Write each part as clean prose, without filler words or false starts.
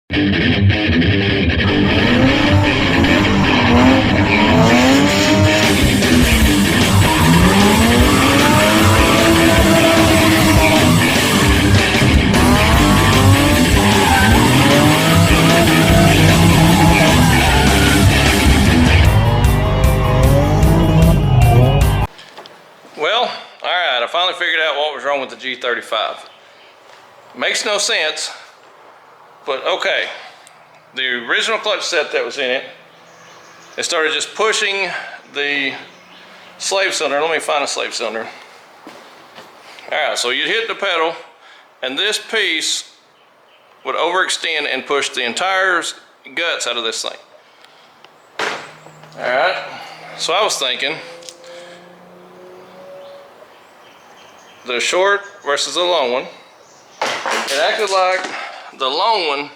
I finally figured out what was wrong with the G35. Makes no sense, but okay. The original clutch set that was in it, it started just pushing the slave cylinder. Let me find a slave cylinder. Alright, so you'd hit the pedal, and this piece would overextend and push the entire guts out of this thing. Alright, so I was thinking, the short versus the long one. It acted like the long one,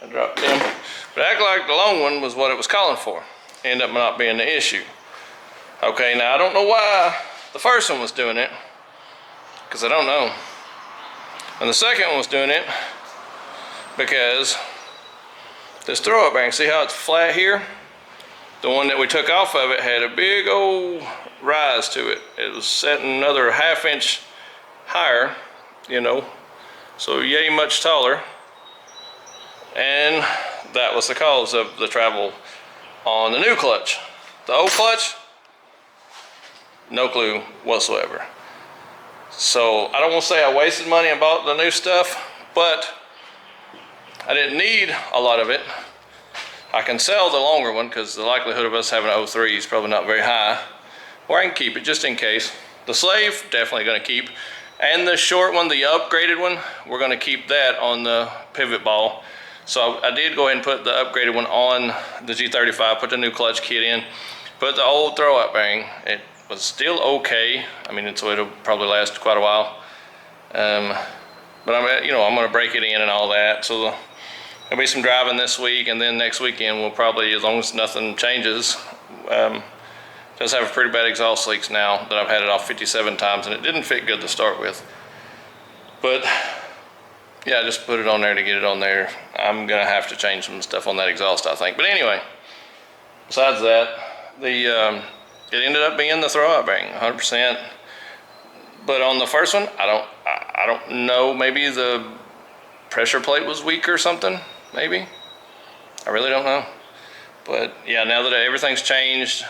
I dropped them, but it acted like the long one was what it was calling for. Ended up not being the issue. Okay, now I don't know why the first one was doing it, because I don't know. And the second one was doing it because this throw-up bearing, see how it's flat here? The one that we took off of it had a big old rise to it. It was setting another ½ inch higher, you know, so yay much taller. And that was the cause of the travel on the new clutch. The old clutch, no clue whatsoever. So I don't want to say I wasted money and bought the new stuff, but I didn't need a lot of it. I can sell the longer one because the likelihood of us having an 03 is probably not very high. Or I can keep it just in case. The slave, definitely going to keep. And the short one, the upgraded one, we're going to keep that on the pivot ball. So I did go ahead and put the upgraded one on the G35, put the new clutch kit in, put the old throw-up bearing. It was still okay. I mean, it'll probably last quite a while. But I'm going to break it in and all that. So there'll be some driving this week, and then next weekend we'll probably, as long as nothing changes, does have a pretty bad exhaust leaks now that I've had it off 57 times, and it didn't fit good to start with. But yeah, just put it on there to get it on there. I'm gonna have to change some stuff on that exhaust, I think. But anyway, besides that, it ended up being the throw-up bearing, 100%. But on the first one, I don't know. Maybe the pressure plate was weak or something. Maybe. I really don't know. But yeah, now that everything's changed,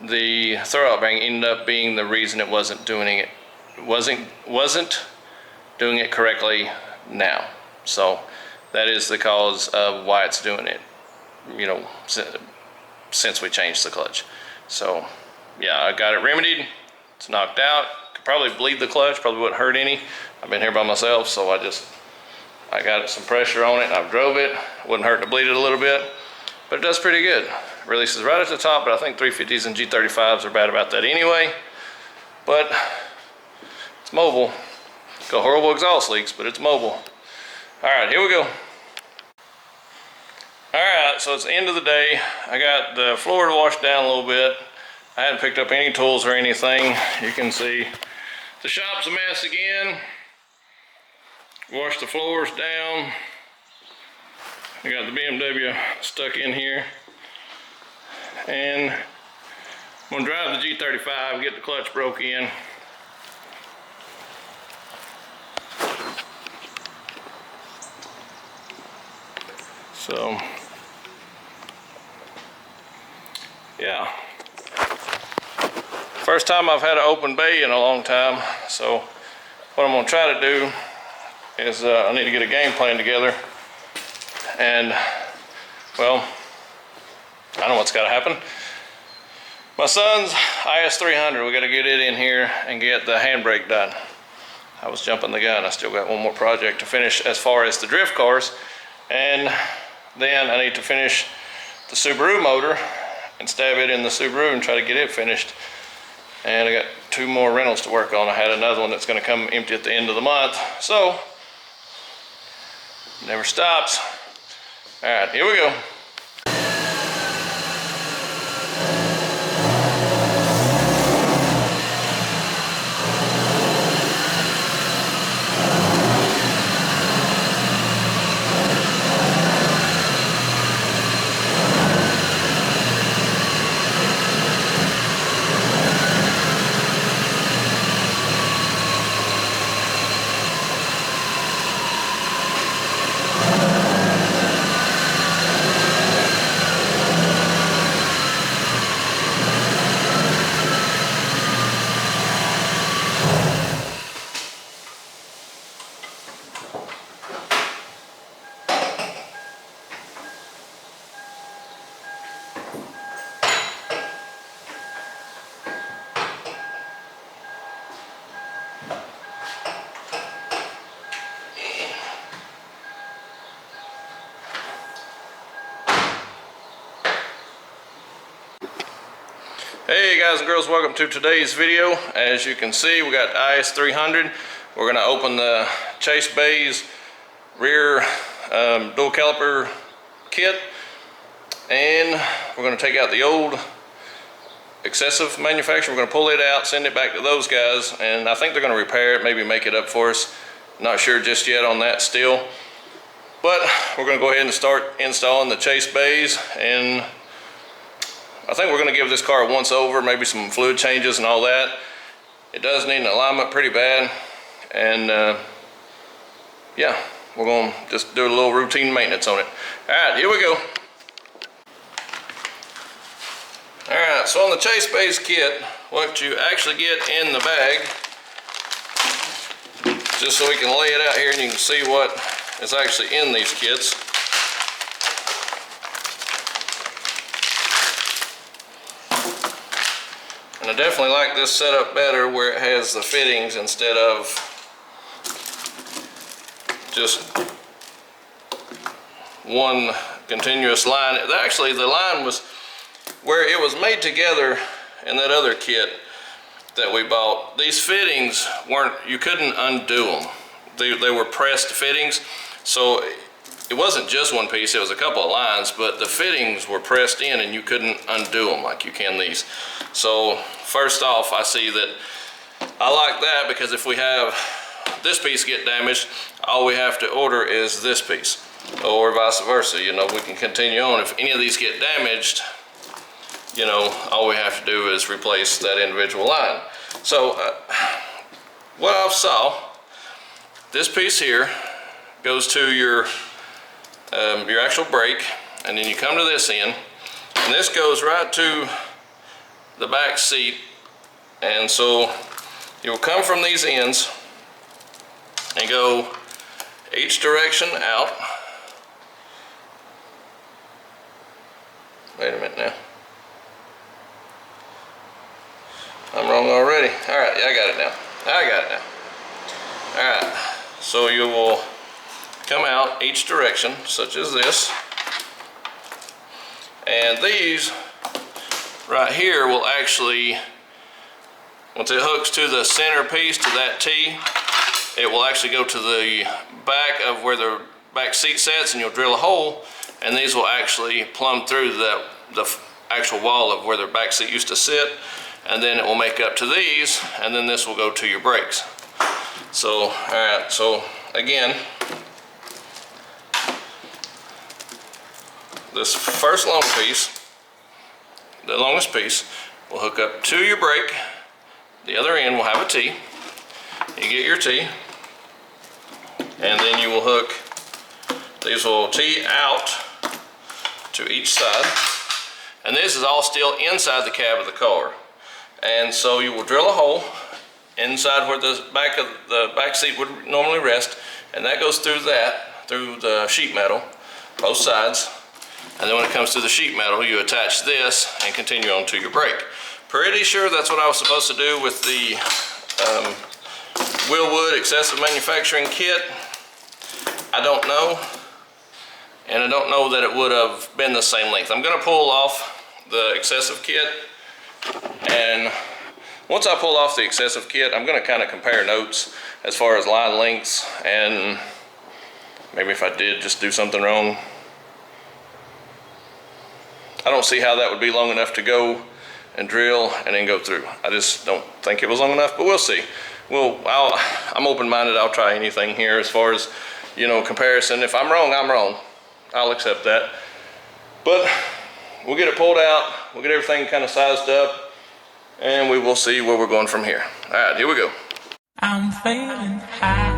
the throw-up bearing ended up being the reason it wasn't doing it. Wasn't doing it correctly now. So that is the cause of why it's doing it, you know, since we changed the clutch. So yeah, I got it remedied. It's knocked out. Could probably bleed the clutch, probably wouldn't hurt any. I've been here by myself, so I got some pressure on it and I've drove it. Wouldn't hurt to bleed it a little bit, but it does pretty good. Releases right at the top, but I think 350s and G35s are bad about that anyway. But it's mobile. Got horrible exhaust leaks, but it's mobile. All right, here we go. All right, so it's the end of the day. I got the floor washed down a little bit. I hadn't picked up any tools or anything. You can see the shop's a mess again. Washed the floors down. I got the BMW stuck in here. And I'm gonna drive the G35, get the clutch broke in. So, yeah. First time I've had an open bay in a long time. So what I'm gonna try to do is I need to get a game plan together. And, well, I know what's gotta happen. My son's IS300, we gotta get it in here and get the handbrake done. I was jumping the gun. I still got one more project to finish as far as the drift cars. And then I need to finish the Subaru motor and stab it in the Subaru and try to get it finished. And I got 2 more rentals to work on. I had another one that's gonna come empty at the end of the month. So, never stops. All right, here we go. Hey guys and girls, welcome to today's video. As you can see, we got IS300. We're going to open the chase bays rear dual caliper kit, and we're going to take out the old Xcessive manufacturer. We're going to pull it out, send it back to those guys, and I think they're going to repair it, maybe make it up for us. Not sure just yet on that still, but we're going to go ahead and start installing the chase bays. And I think we're going to give this car a once over, maybe some fluid changes and all that. It does need an alignment pretty bad, and yeah, we're going to just do a little routine maintenance on it. Alright, here we go. Alright, so on the chase bays kit, what you actually get in the bag, just so we can lay it out here and you can see what is actually in these kits. And I definitely like this setup better, where it has the fittings instead of just one continuous line. Actually, the line was where it was made together in that other kit that we bought. These fittings weren't, you couldn't undo them. They were pressed fittings, so it wasn't just one piece, it was a couple of lines, but the fittings were pressed in and you couldn't undo them like you can these. So first off, I see that I like that, because if we have this piece get damaged, all we have to order is this piece, or vice versa. You know, we can continue on. If any of these get damaged, you know, all we have to do is replace that individual line. So what I saw, this piece here goes to your actual brake, and then you come to this end, and this goes right to the back seat. And so you'll come from these ends and go each direction out. Wait a minute now. I'm wrong already. Alright, yeah, I got it now. I got it now. Alright, so you will come out each direction, such as this. And these right here will actually, once it hooks to the center piece, to that T, it will actually go to the back of where the back seat sets, and you'll drill a hole, and these will actually plumb through the actual wall of where the back seat used to sit, and then it will make up to these, and then this will go to your brakes. So, alright, so again, this first long piece, the longest piece, will hook up to your brake. The other end will have a T. You get your T, and then you will hook, these will T out to each side. And this is all still inside the cab of the car. And so you will drill a hole inside where the back seat would normally rest, and that goes through the sheet metal, both sides. And then when it comes to the sheet metal, you attach this and continue on to your brake. Pretty sure that's what I was supposed to do with the Willwood Xcessive manufacturing kit. I don't know, and I don't know that it would have been the same length. I'm going to pull off the Xcessive kit, and once I pull off the Xcessive kit, I'm going to kind of compare notes as far as line lengths, and maybe if I did just do something wrong. I don't see how that would be long enough to go and drill and then go through. I just don't think it was long enough, but we'll see. I'm open-minded. I'll try anything here as far as, you know, comparison. If I'm wrong, I'm wrong. I'll accept that. But we'll get it pulled out. We'll get everything kind of sized up, and we will see where we're going from here. All right, here we go. I'm feeling high.